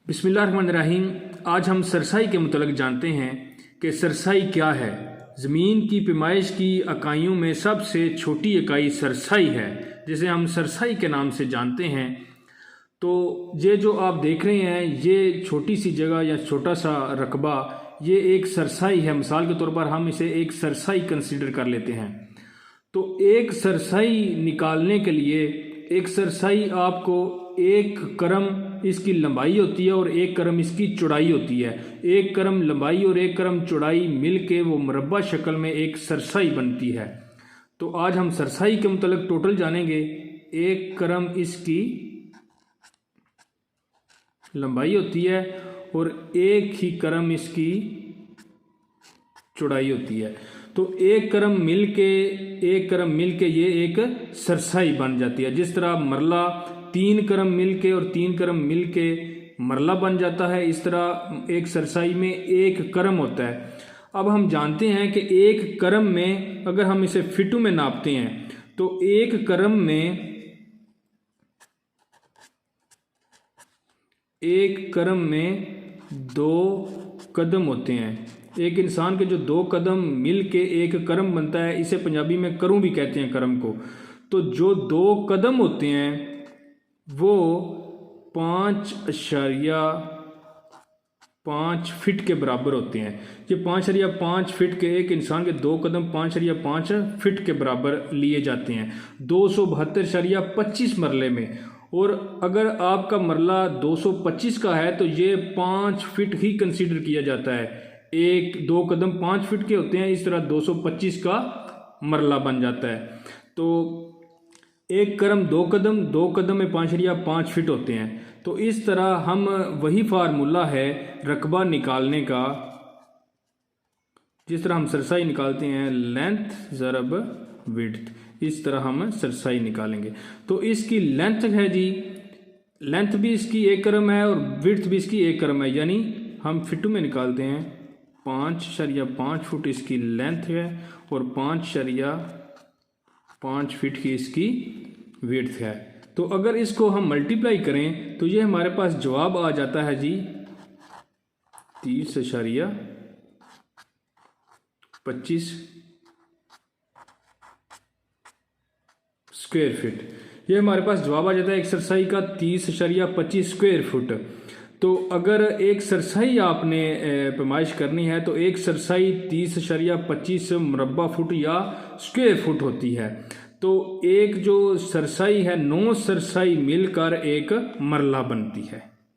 बिस्मिल्लाहिर्रहमानिर्रहीम। आज हम सरसाई के मुतल्लिक़ जानते हैं कि सरसाई क्या है। ज़मीन की पैमाइश की इकाइयों में सबसे छोटी इकाई सरसाई है, जिसे हम सरसाई के नाम से जानते हैं। तो ये जो आप देख रहे हैं, ये छोटी सी जगह या छोटा सा रकबा, ये एक सरसाई है। मिसाल के तौर पर हम इसे एक सरसाई कंसीडर कर लेते हैं। तो एक सरसाई निकालने के लिए, एक सरसाई आपको एक करम इसकी लंबाई होती है और एक करम इसकी चौड़ाई होती है। एक करम लंबाई और एक करम चौड़ाई मिलके वो मुरब्बा शक्ल में एक सरसाई बनती है। तो आज हम सरसाई के मुतालिक टोटल जानेंगे। एक करम इसकी लंबाई होती है और एक ही करम इसकी चौड़ाई होती है। तो एक करम मिलके ये एक सरसाई बन जाती है। जिस तरह मरला तीन करम मिलके और तीन करम मिलके मरला बन जाता है, इस तरह एक सरसाई में एक करम होता है। अब हम जानते हैं कि एक करम में अगर हम इसे फिटों में नापते हैं तो एक करम में दो कदम होते हैं। एक इंसान के जो दो कदम मिल के एक करम बनता है, इसे पंजाबी में करूं भी कहते हैं करम को। तो जो दो कदम होते हैं वो 5.5 फिट के बराबर होते हैं। ये 5.5 फिट के, एक इंसान के दो कदम 5.5 फिट के बराबर लिए जाते हैं 272.25 मरले में। और अगर आपका मरला 225 का है तो ये 5 फिट ही कंसीडर किया जाता है। एक दो कदम 5 फिट के होते हैं, इस तरह 225 का मरला बन जाता है। तो एक करम दो कदम में 5.5 फिट होते हैं। तो इस तरह हम, वही फार्मूला है रकबा निकालने का। जिस तरह हम सरसाई निकालते हैं, लेंथ ज़रब विड्थ, इस तरह हम सरसाई निकालेंगे। तो इसकी लेंथ है जी, लेंथ भी इसकी एक करम है और विड्थ भी इसकी एक करम है। यानी हम फिटों में निकालते हैं, 5.5 फुट इसकी लेंथ है और 5.5 फिट की इसकी विड्थ है। तो अगर इसको हम मल्टीप्लाई करें तो ये हमारे पास जवाब आ जाता है जी 30.25 स्क्वायर फीट। ये हमारे पास जवाब आ जाता है एक सरसाई का 30.25 स्क्वायर फुट। तो अगर एक सरसाई आपने पैमाइश करनी है तो एक सरसाई 30.25 मुरब्बा फुट या स्क्वायर फुट होती है। तो एक जो सरसाई है, 9 सरसाई मिलकर एक मरला बनती है।